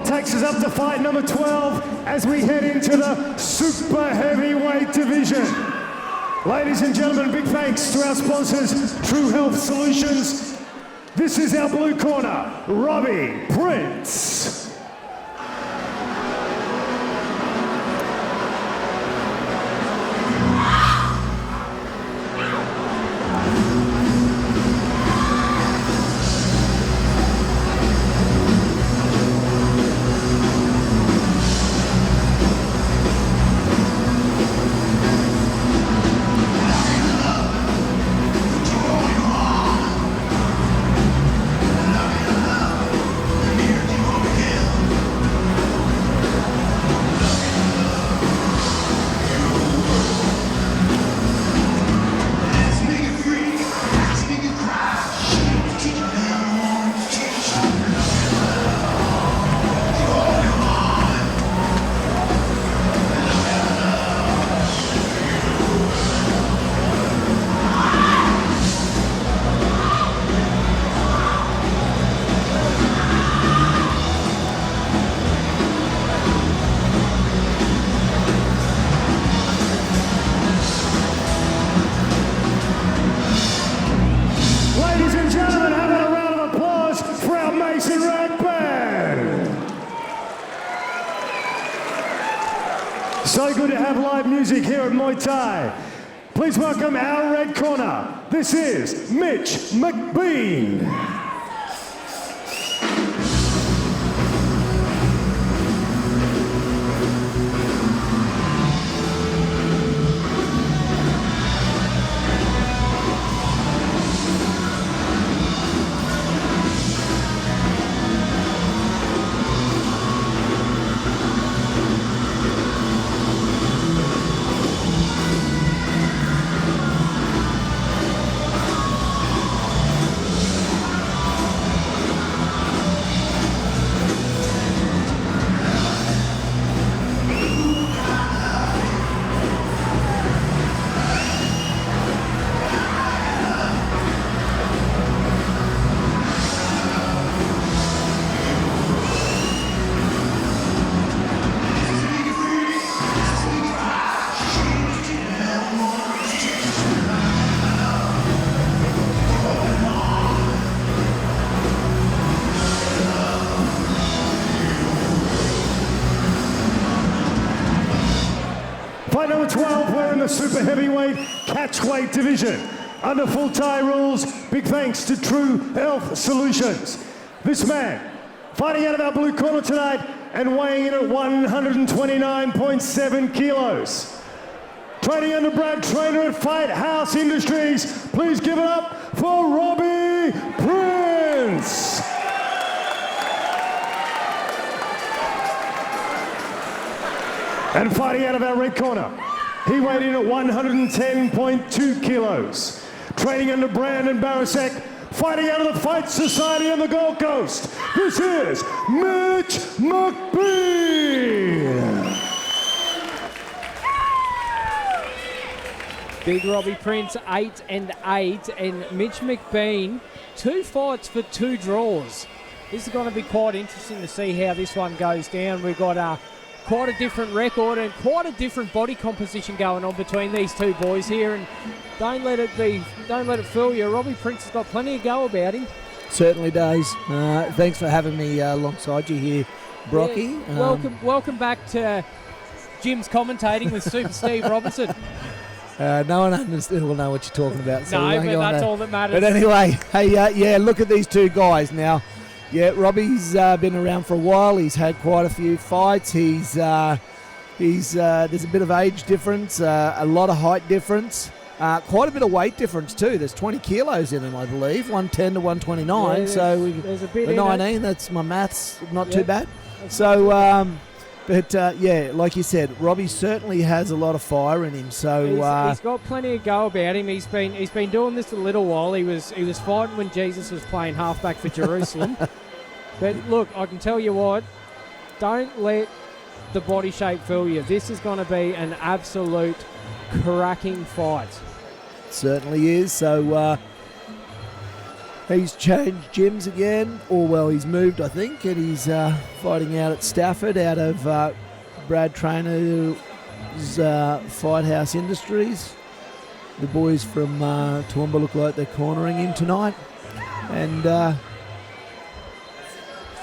takes us up to fight number 12 as we head into the super heavyweight division. Ladies and gentlemen, big thanks to our sponsors, True Health Solutions. This is our blue corner, Robbie, Printz. So good to have live music here at Muay Thai. Please welcome our red corner. This is Mitch McBean. Fight number 12, we're in the super heavyweight catchweight division. Under full Thai rules, big thanks to True Health Solutions. This man, fighting out of our blue corner tonight and weighing in at 129.7 kilos. Training under Brad Trainer at Fight House Industries. Please give it up for Robbie Printz. And fighting out of our red corner, he weighed in at 110.2 kilos. Training under Brandon Barasek, fighting out of the Fight Society on the Gold Coast. This is Mitch McBean. Big Robbie Printz, 8-8, and Mitch McBean, 2 fights for 2 draws. This is going to be quite interesting to see how this one goes down. We've got quite a different record and quite a different body composition going on between these two boys here, and don't let it fool you. Robbie Printz has got plenty of go about him. Certainly does. Thanks for having me alongside you here, Brocky. Yeah, welcome back to Jim's commentating with Super Steve Robertson. No one will know what you're talking about. So no, but that's all that matters. But anyway, hey, look at these two guys now. Yeah, Robbie's been around for a while. He's had quite a few fights. There's a bit of age difference, a lot of height difference, quite a bit of weight difference too. There's 20 kilos in him, I believe, 110 to 129. Yeah, so there's a bit the 19. That's my maths, not too bad. So, like you said, Robbie certainly has a lot of fire in him. So he's got plenty of go about him. He's been doing this a little while. He was fighting when Jesus was playing halfback for Jerusalem. But look, I can tell you what, don't let the body shape fool you. This is going to be an absolute cracking fight. Certainly is. So He's changed gyms again, or well, he's moved, I think, and he's fighting out at Stafford out of Brad Trainer's Fight House Industries. The boys from Toowoomba look like they're cornering him tonight. And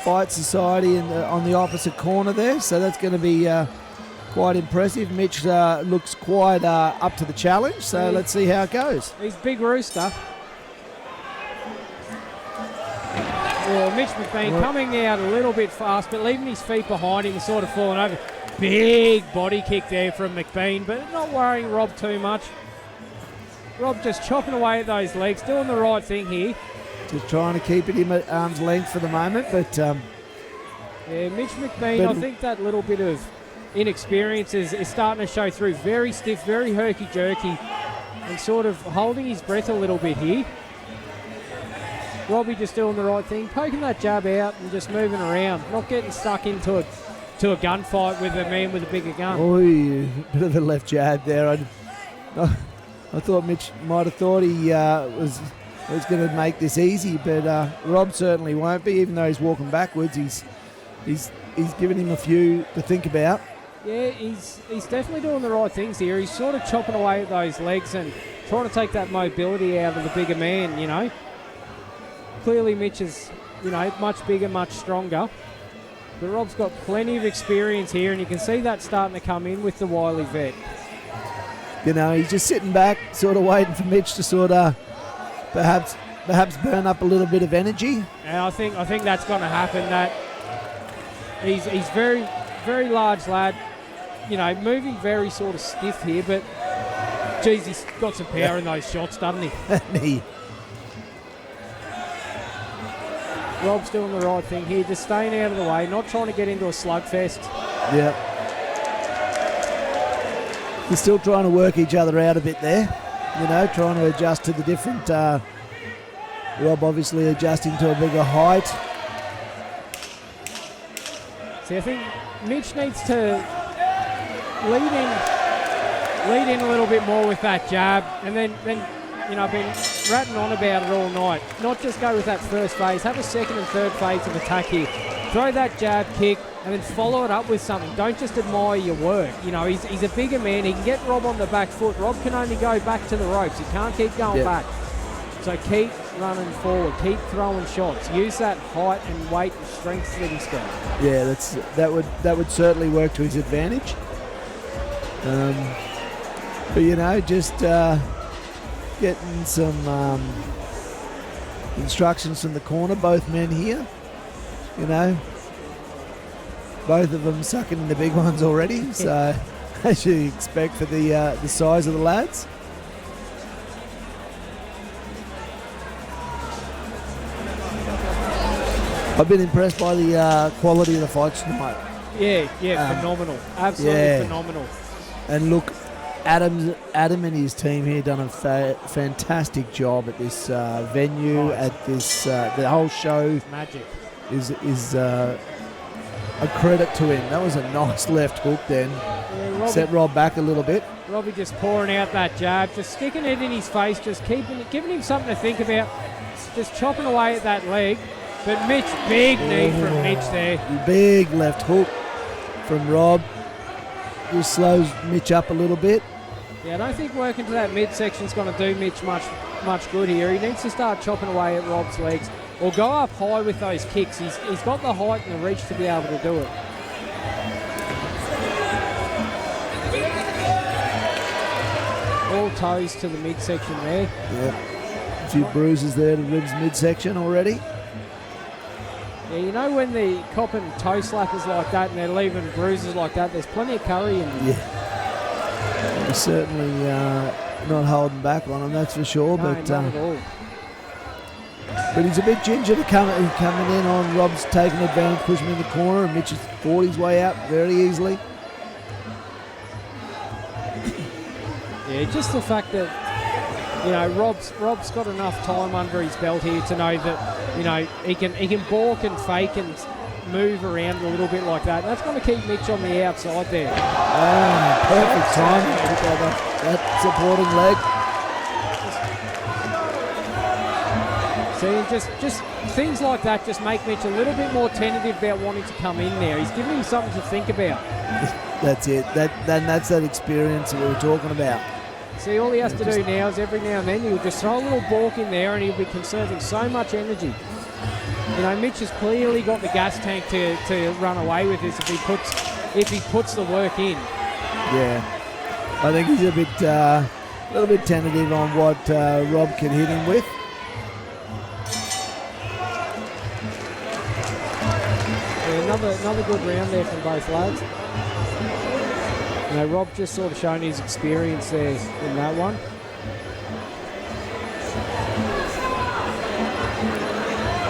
Fight Society on the opposite corner there, so that's going to be quite impressive. Mitch looks quite up to the challenge, so let's see how it goes. He's big rooster. Well, Mitch McBean coming out a little bit fast, but leaving his feet behind him and sort of falling over. Big body kick there from McBean, but not worrying Rob too much. Rob just chopping away at those legs, doing the right thing here. Just trying to keep it at arm's length for the moment, but... yeah, Mitch McBean, I think that little bit of inexperience is starting to show through. Very stiff, very herky-jerky, and sort of holding his breath a little bit here. Robbie just doing the right thing, poking that jab out and just moving around, not getting stuck into a gunfight with a man with a bigger gun. Oh, bit of a left jab there. I thought Mitch might have thought he was going to make this easy, but Rob certainly won't be, even though he's walking backwards. He's given him a few to think about. Yeah, he's definitely doing the right things here. He's sort of chopping away at those legs and trying to take that mobility out of the bigger man, you know. Clearly Mitch is, you know, much bigger, much stronger. But Rob's got plenty of experience here, and you can see that starting to come in with the wily vet. You know, he's just sitting back, sort of waiting for Mitch to sort of perhaps burn up a little bit of energy. And I think that's going to happen. That he's very, very large lad, you know, moving very sort of stiff here, but geez, he's got some power in those shots, doesn't he? Rob's doing the right thing here, just staying out of the way, not trying to get into a slugfest. Yeah. They're still trying to work each other out a bit there, you know, trying to adjust to the different... Rob obviously adjusting to a bigger height. See, I think Mitch needs to lead in a little bit more with that jab, and then you know, I've been ratting on about it all night. Not just go with that first phase, have a second and third phase of attack here. Throw that jab kick and then follow it up with something. Don't just admire your work. You know, he's a bigger man. He can get Rob on the back foot. Rob can only go back to the ropes. He can't keep going back. So keep running forward. Keep throwing shots. Use that height and weight and strength that he's got. Yeah, that would certainly work to his advantage. But you know, just getting some instructions from the corner. Both men here. You know, both of them sucking in the big ones already. So as you expect for the size of the lads. I've been impressed by the quality of the fights tonight. Yeah, phenomenal. Absolutely phenomenal. And look, Adam and his team here done a fantastic job at this venue, at this the whole show. Magic. Is a credit to him. That was a nice left hook then. Yeah, set Rob back a little bit. Robbie just pouring out that jab, just sticking it in his face, just giving him something to think about, just chopping away at that leg. But Mitch, big knee from Mitch there. Big left hook from Rob. Just slows Mitch up a little bit. Yeah, I don't think working to that midsection is going to do Mitch much good here. He needs to start chopping away at Rob's legs or go up high with those kicks. He's got the height and the reach to be able to do it. All toes to the midsection there. Yep. A few bruises there to ribs midsection already. Yeah, you know when the copping toe slappers like that and they're leaving bruises like that, there's plenty of curry in them. Yeah. He's certainly not holding back on him, that's for sure. No, not at all. But he's a bit ginger to coming in on. Rob's taking advantage, pushing him in the corner, and Mitch has fought his way out very easily. Yeah, just the fact that, you know, Rob's got enough time under his belt here to know that, you know, he can balk and fake and move around a little bit like that. That's going to keep Mitch on the outside there. Perfect timing that supporting leg. See, just things like that just make Mitch a little bit more tentative about wanting to come in there. He's giving him something to think about. That's it. That's that experience that we were talking about. See, all he has to do now is every now and then he'll just throw a little balk in there and he'll be conserving so much energy. You know, Mitch has clearly got the gas tank to run away with this if he puts the work in. Yeah, I think he's a little bit tentative on what Rob can hit him with. Yeah, another good round there from both lads. You know, Rob just sort of showing his experience there in that one.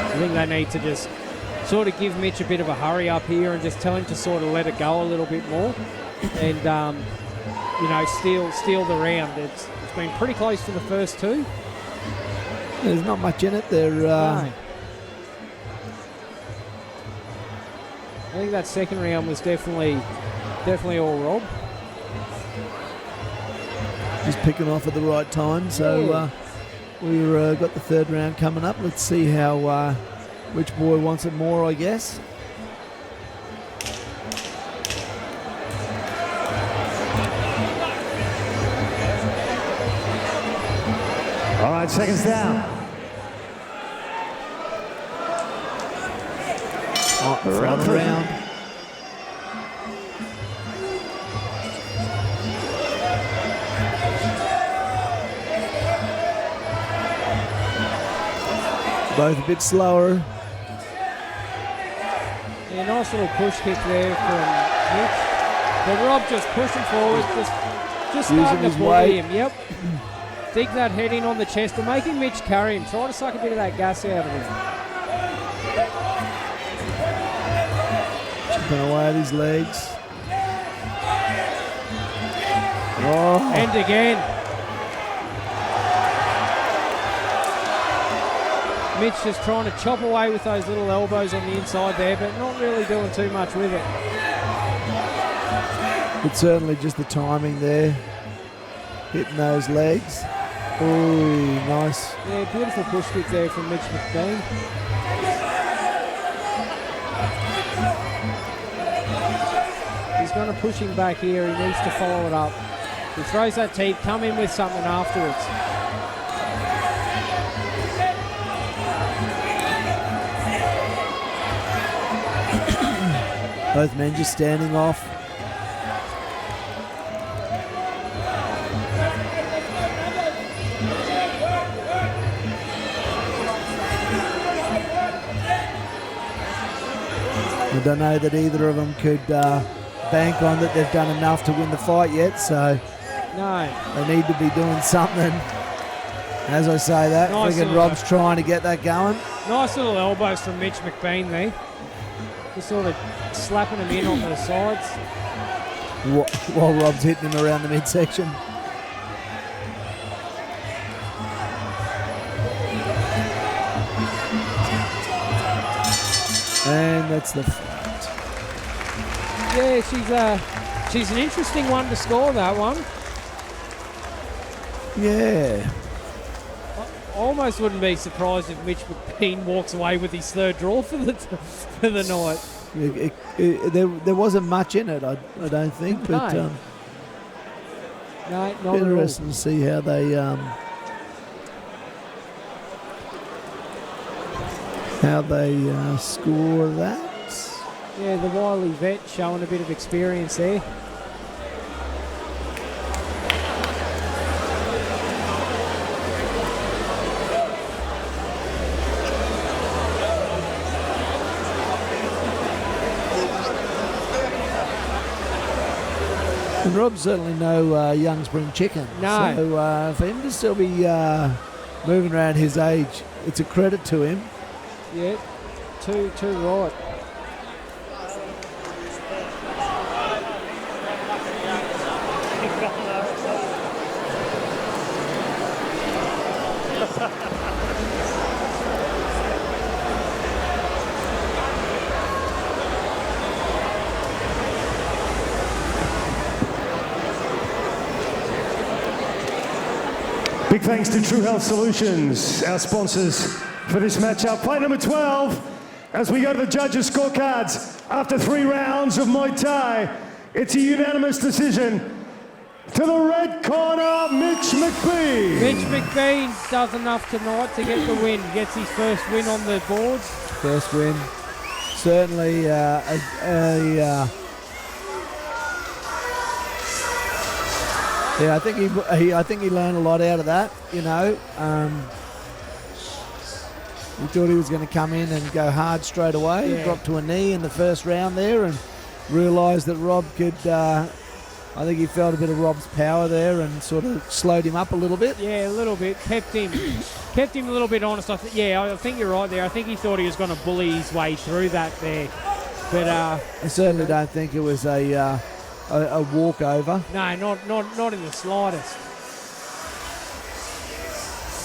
I think they need to just sort of give Mitch a bit of a hurry up here and just tell him to sort of let it go a little bit more and, you know, steal the round. It's been pretty close for the first two. There's not much in it there. No. I think that second round was definitely all Rob. Just picking off at the right time. So we've got the third round coming up. Let's see how which boy wants it more, I guess. All right, seconds down. Front round. Both a bit slower. Yeah, nice little push kick there from Mitch. But Rob just pushing forward, just starting to bully him. Yep. Dig that head in on the chest and making Mitch carry him. Try to suck a bit of that gas out of him. Chipping away at his legs. Oh. And again. Mitch just trying to chop away with those little elbows on the inside there, but not really doing too much with it. But certainly just the timing there. Hitting those legs. Oh, nice. Yeah, beautiful push kick there from Mitch McBean. He's going to push him back here. He needs to follow it up. He throws that teep, come in with something afterwards. Both men just standing off. I don't know that either of them could bank on that they've done enough to win the fight yet, so no, they need to be doing something. As I say that, nice friggin' Rob's trying to get that going. Nice little elbows from Mitch McBean there. Just sort of slapping him in on the sides. While Rob's hitting him around the midsection. And that's the fight. Yeah, she's an interesting one to score, that one. Yeah. I almost wouldn't be surprised if Mitch McBean walks away with his third draw for the night. There wasn't much in it, I don't think, but no, not interesting to see how they score that. Yeah, the wily vet showing a bit of experience there. And Rob's certainly no young spring chicken. No. So for him to still be moving around his age, it's a credit to him. Yeah, too right. Big thanks to True Health Solutions, our sponsors for this matchup. Play number 12, as we go to the judges' scorecards. After 3 rounds of Muay Thai, it's a unanimous decision. To the red corner, Mitch McBean. Mitch McBean does enough tonight to get the win. Gets his first win on the boards. First win. Certainly yeah, I think he learned a lot out of that. You know, he thought he was going to come in and go hard straight away. Yeah. He dropped to a knee in the first round there and realised that Rob could. I think he felt a bit of Rob's power there and sort of slowed him up a little bit. Yeah, a little bit. Kept him a little bit honest. I think you're right there. I think he thought he was going to bully his way through that there. But I certainly don't think it was a walkover. No, not in the slightest.